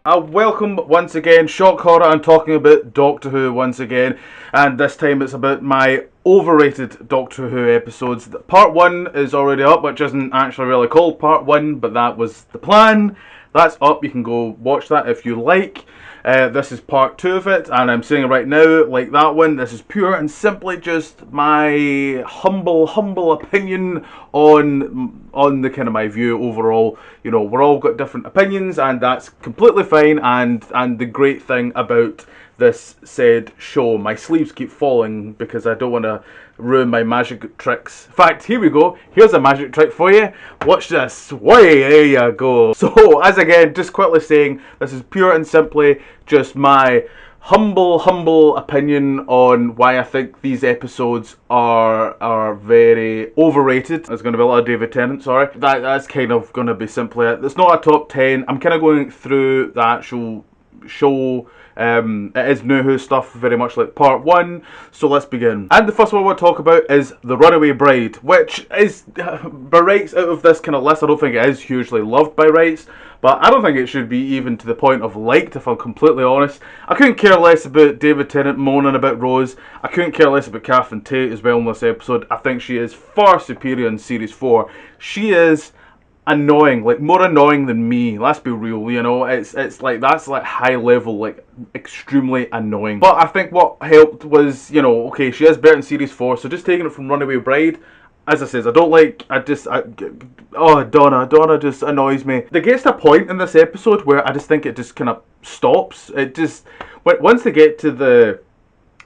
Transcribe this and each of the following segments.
Welcome once again, Shock Horror. I'm talking about Doctor Who once again, and this time it's about my overrated Doctor Who episodes. Part 1 is already up, which isn't actually really called Part 1, but that was the plan. That's up, you can go watch that if you like. This is part 2 of it, and I'm saying it right now, like that one, this is pure and simply just my humble opinion on the kind of my view overall. You know, we're all got different opinions, and that's completely fine, and the great thing about this said show, my sleeves keep falling because I don't want to ruin my magic tricks. In fact, here we go. Here's a magic trick for you. Watch this. Way, there you go. So, as again, just quickly saying, this is pure and simply just my humble opinion on why I think these episodes are very overrated. There's going to be a lot of David Tennant, sorry. That's kind of going to be simply it. It's not a top 10. I'm kind of going through the actual show. It is New Who stuff, very much like part 1, so let's begin. And the first one I want to talk about is The Runaway Bride, which is, by rights out of this kind of list, I don't think it is hugely loved by rights, but I don't think it should be even to the point of liked, if I'm completely honest. I couldn't care less about David Tennant moaning about Rose. I couldn't care less about Catherine Tate as well in this episode. I think she is far superior in Series 4. She is annoying, like more annoying than me. Let's be real, you know. It's like that's like high level, like extremely annoying. But I think what helped was, you know, okay, she is better in Series 4, so just taking it from Runaway Bride. As I says, Donna just annoys me. There gets to a point in this episode where I just think it just kind of stops. It just, once they get to the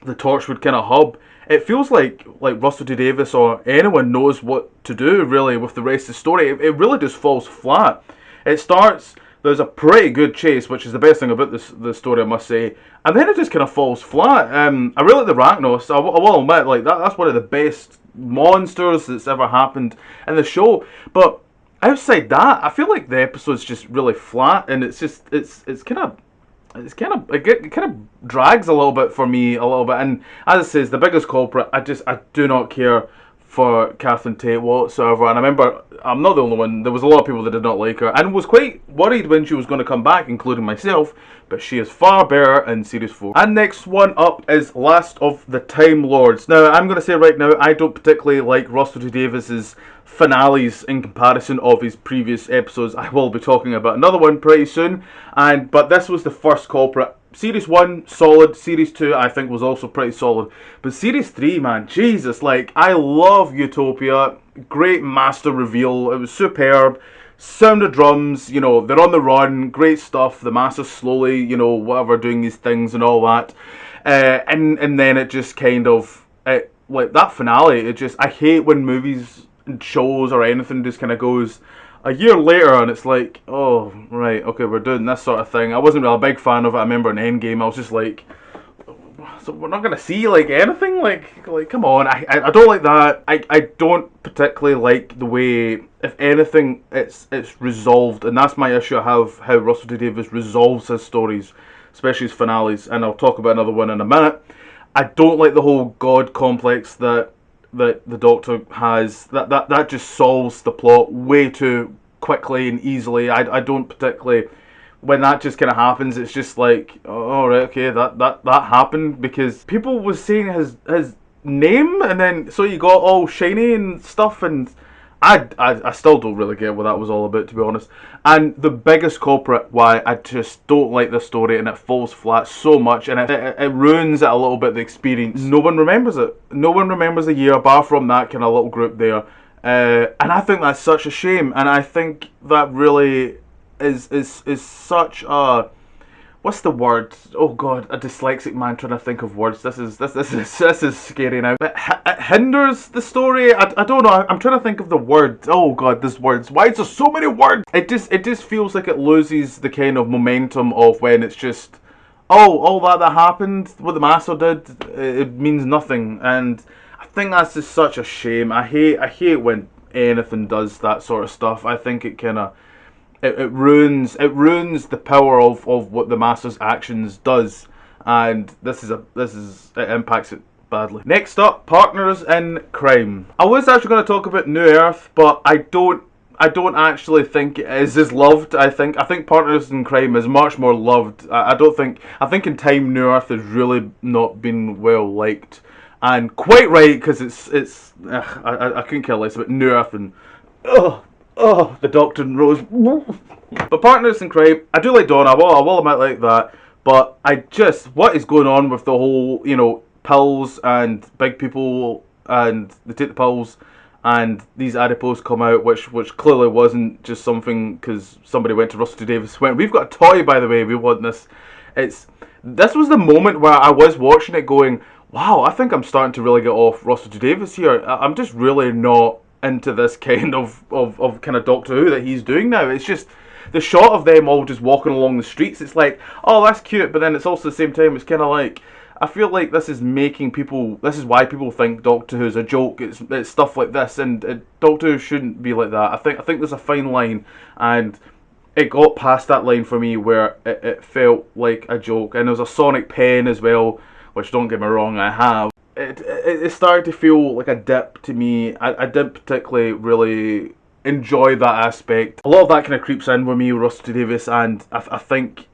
Torchwood kind of hub, it feels like Russell T Davies or anyone knows what to do really with the rest of the story. It really just falls flat. It starts, there's a pretty good chase, which is the best thing about the story, I must say, and then it just kind of falls flat. I really like the Rachnos. I will admit, like that's one of the best monsters that's ever happened in the show. But outside that, I feel like the episode's just really flat, and it's kind of. It kind of drags a little bit for me, and as it says, the biggest culprit, I do not care for Catherine Tate whatsoever. And I remember, I'm not the only one, there was a lot of people that did not like her, and was quite worried when she was going to come back, including myself, but she is far better in Series 4. And next one up is Last of the Time Lords. Now, I'm going to say right now, I don't particularly like Russell T Davies's finales in comparison of his previous episodes. I will be talking about another one pretty soon, but this was the first culprit. Series 1, solid. Series 2, I think, was also pretty solid. But Series 3, man, Jesus, like, I love Utopia. Great master reveal. It was superb. Sound of drums, you know, they're on the run. Great stuff. The Master's slowly, you know, whatever, doing these things and all that. And then it just kind of, like, that finale, it just, I hate when movies and shows or anything just kind of goes a year later and it's like, oh, right, okay, we're doing this sort of thing. I wasn't really a big fan of it. I remember in Endgame, I was just like, so we're not going to see, like, anything? Like, come on. I don't like that. I don't particularly like the way, if anything, it's resolved, and that's my issue. I have how Russell T Davies resolves his stories, especially his finales, and I'll talk about another one in a minute. I don't like the whole God complex that the Doctor has. That just solves the plot way too quickly and easily. I don't particularly, when that just kind of happens, it's just like, oh, right, okay, that happened because people was saying his name, and then so you got all shiny and stuff, and I still don't really get what that was all about, to be honest. And the biggest culprit why I just don't like this story, and it falls flat so much, and it ruins it a little bit, the experience. No one remembers it. No one remembers the year, apart from that kind of little group there. And I think that's such a shame, and I think that really is such a... What's the word? Oh god, a dyslexic man trying to think of words. This is scary now. It hinders the story. I don't know. I'm trying to think of the word. Oh god, there's words. Why is there so many words? It just feels like it loses the kind of momentum of when it's just, oh, all that happened, what the Master did, it means nothing. And I think that's just such a shame. I hate when anything does that sort of stuff. I think it kind of, it ruins the power of what the Master's actions does, and it impacts it badly. Next up, Partners in Crime. I was actually going to talk about New Earth, but I don't I don't actually think it is as loved. I think Partners in Crime is much more loved. I think in time New Earth has really not been well liked, and quite right, because I couldn't care less about New Earth and the Doctor and Rose. But Partners in Crime, I do like Dawn. I will admit like that. But what is going on with the whole, pills and big people and they take the pills and these adipose come out, which clearly wasn't just something because somebody went to Russell T Davies went, we've got a toy, by the way, we want this. This was the moment where I was watching it going, wow, I think I'm starting to really get off Russell T Davies here. I'm just really not into this kind of kind of Doctor Who that he's doing now. It's just the shot of them all just walking along the streets. It's like, oh, that's cute, but then it's also at the same time, it's kind of like, I feel like this is why people think Doctor Who's a joke. It's stuff like this, and Doctor Who shouldn't be like that. I think there's a fine line, and it got past that line for me where it felt like a joke. And there was a sonic pen as well, which, don't get me wrong, I have. It started to feel like a dip to me. I didn't particularly really enjoy that aspect. A lot of that kind of creeps in with me, Russell T Davies, and I think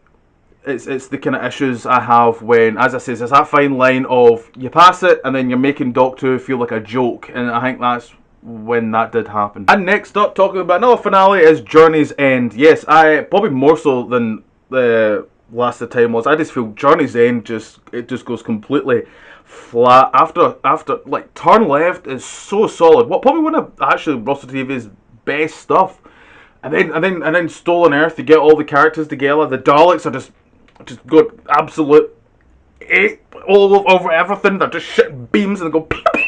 it's the kind of issues I have when, as I say, there's that fine line of you pass it and then you're making Doctor Who feel like a joke, and I think that's when that did happen. And next up, talking about another finale, is Journey's End. Yes, I probably more so than the last of the time was. I just feel Journey's End just goes completely flat after like Turn Left is so solid. What probably one of actually Russell T Davies' best stuff. And then Stolen Earth, you get all the characters together. The Daleks are just go absolute ape all over everything. They're just shooting beams and they go pew pew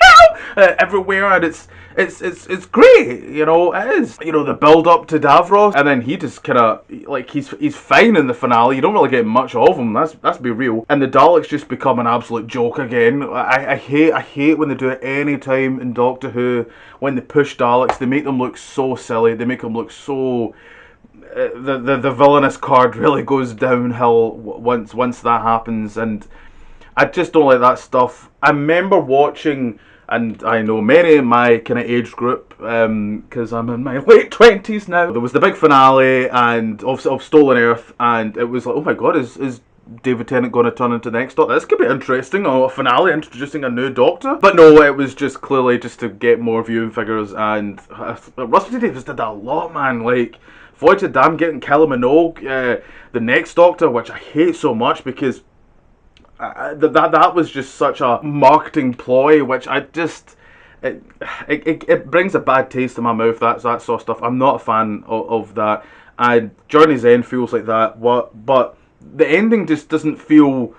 everywhere, and it's great. It is. The build up to Davros, and then he just kind of like he's fine in the finale. You don't really get much of him. That's be real. And the Daleks just become an absolute joke again. I hate when they do it any time in Doctor Who, when they push Daleks. They make them look so silly. They make them look so. The villainous card really goes downhill once that happens, and I just don't like that stuff. I remember watching, and I know many in my kind of age group, because I'm in my late 20s now. There was the big finale and of Stolen Earth, and it was like, oh my god, is David Tennant going to turn into the next Doctor? This could be interesting. A finale introducing a new Doctor. But no, it was just clearly just to get more viewing figures, and Russell T Davies did that a lot, man. Like, Voyage to Damn getting Kylie Minogue, the next Doctor, which I hate so much because that was just such a marketing ploy, which I just it brings a bad taste in my mouth. That sort of stuff. I'm not a fan of that. And Journey's End feels like that. But the ending just doesn't feel.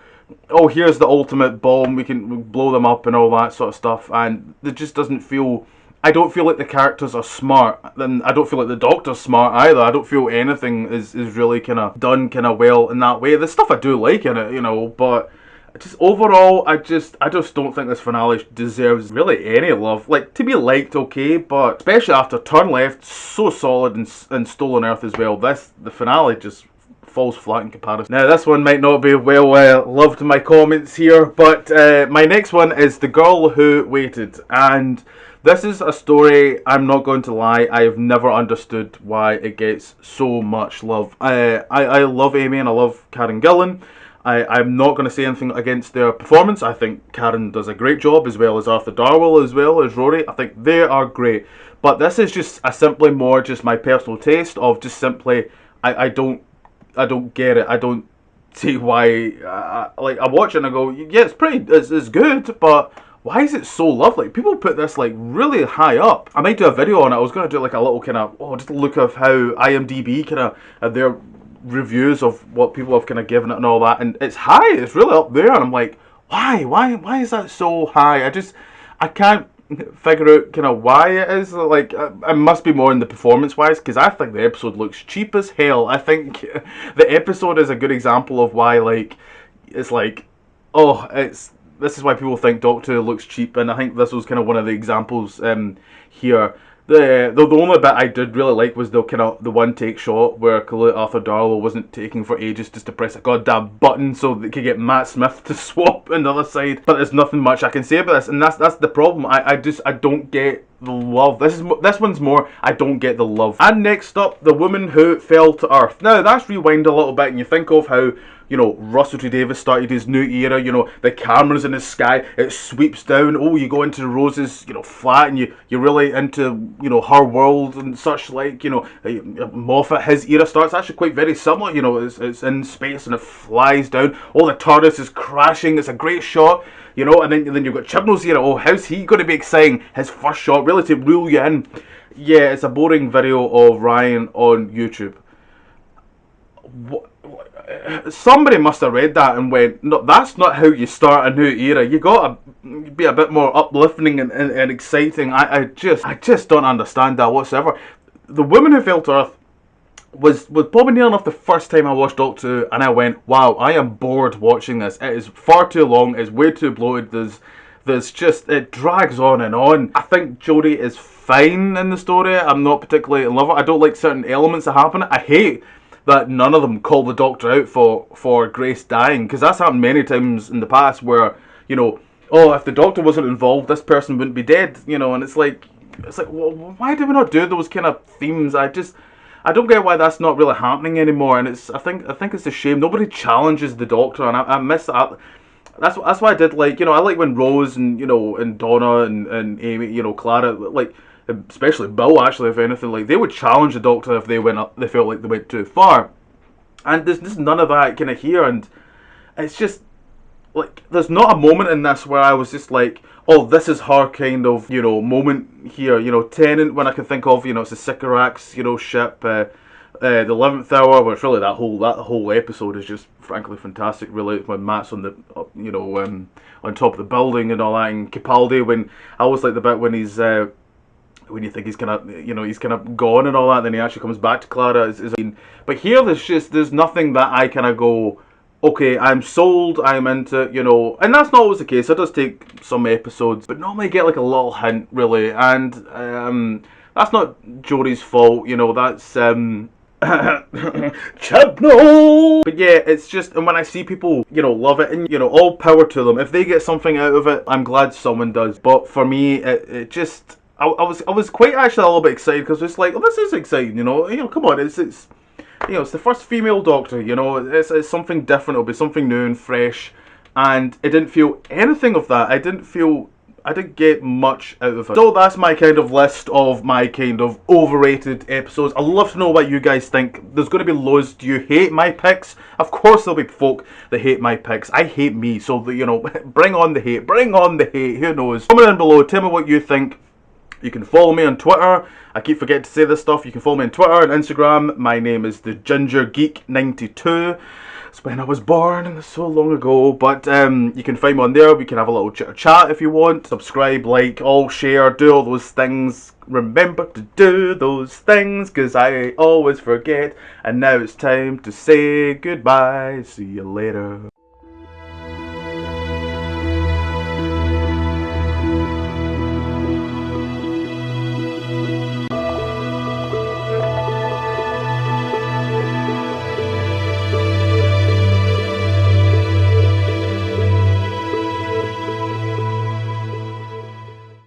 Oh, here's the ultimate bomb. We can blow them up and all that sort of stuff. And it just doesn't feel. I don't feel like the characters are smart. Then I don't feel like the Doctor's smart either. I don't feel anything is really kind of done kind of well in that way. The stuff I do like in it, but just overall, I just don't think this finale deserves really any love. Like, to be liked, okay, but especially after Turn Left, so solid, and Stolen Earth as well. The finale just falls flat in comparison. Now, this one might not be well loved in my comments here, but my next one is The Girl Who Waited, and this is a story, I'm not going to lie, I have never understood why it gets so much love. I love Amy and I love Karen Gillan. I'm not going to say anything against their performance. I think Karen does a great job, as well as Arthur Darwell, as well as Rory. I think they are great. But this is just simply more just my personal taste of just simply, I don't get it. I don't see why. I watch it and I go, yeah, it's good, but why is it so lovely? People put this like really high up. I might do a video on it. I was going to do like a little kind of, just a look of how IMDb kind of their reviews of what people have kind of given it and all that, and it's high. It's really up there, and I'm like, why is that so high? I can't figure out kind of why it is. Like, it must be more in the performance wise, because I think the episode looks cheap as hell. I think the episode is a good example of why, like, it's like, this is why people think Doctor Who looks cheap, and I think this was kind of one of the examples here. The only bit I did really like was the one take shot where Arthur Darwell wasn't taking for ages just to press a goddamn button so they could get Matt Smith to swap on the other side. But there's nothing much I can say about this, and that's the problem. I don't get the love. This one's more, I don't get the love. And next up, the woman who fell to earth. Now that's rewind a little bit, and you think of how, you know, Russell T Davies started his new era. You know, the cameras in the sky, it sweeps down. Oh, you go into Rose's, you know, flat, and you're really into, you know, her world and such like. You know, Moffat, his era starts actually quite very similar. You know, it's in space and it flies down. Oh, the TARDIS is crashing. It's a great shot. You know, and then you've got Chibnall's here. Oh, how's he going to be exciting? His first shot, really to reel you in. Yeah, it's a boring video of Ryan on YouTube. Somebody must have read that and went, no, that's not how you start a new era. You got to be a bit more uplifting and exciting. I just don't understand that whatsoever. The Woman Who Fell to Earth was probably near enough the first time I watched Doctor Who, and I went, wow, I am bored watching this. It is far too long, it's way too bloated, there's just, it drags on and on. I think Jodie is fine in the story. I'm not particularly in love with it. I don't like certain elements that happen. I hate that none of them call the Doctor out for Grace dying, because that's happened many times in the past where, you know, oh, if the Doctor wasn't involved, this person wouldn't be dead, you know, and it's like, well, why do we not do those kind of themes? I don't get why that's not really happening anymore, and I think it's a shame. Nobody challenges the Doctor, and I miss that. That's why I did like, you know, I like when Rose and, you know, and Donna and Amy, you know, Clara, like, especially Bill actually, if anything, like, they would challenge the Doctor if they felt like they went too far, and there's none of that kind of here, and it's just like, there's not a moment in this where I was just like, oh, this is her kind of, you know, moment here. You know, Tennant, when I can think of, you know, it's the Sycorax, you know, ship, the 11th Hour, which really that whole episode is just frankly fantastic, really, when Matt's on the, you know, on top of the building and all that, and Capaldi, when, I always like the bit when he's, when you think he's kind of, you know, he's kind of gone and all that, then he actually comes back to Clara, but here there's nothing that I kind of go, okay, I'm sold, I'm into, you know, and that's not always the case. It does take some episodes, but normally you get like a little hint, really, and that's not Jodie's fault, you know, that's Chibnall! But yeah, it's just, and when I see people, you know, love it, and, you know, all power to them. If they get something out of it, I'm glad someone does. But for me, it just, I was quite actually a little bit excited, because it's like, oh, this is exciting, you know, come on, it's you know, it's the first female Doctor, you know, it's something different, it'll be something new and fresh, and it didn't feel anything of that. I didn't get much out of it. So that's my kind of list of my kind of overrated episodes. I'd love to know what you guys think. There's going to be loads. Do you hate my picks? Of course there'll be folk that hate my picks. I hate me, so, you know, bring on the hate. Bring on the hate, who knows. Comment down below, tell me what you think. You can follow me on Twitter. I keep forgetting to say this stuff. You can follow me on Twitter and Instagram. My name is the Ginger Geek 92. It's when I was born, and it's so long ago. But you can find me on there. We can have a little chat if you want. Subscribe, like, all share, do all those things. Remember to do those things, because I always forget. And now it's time to say goodbye. See you later.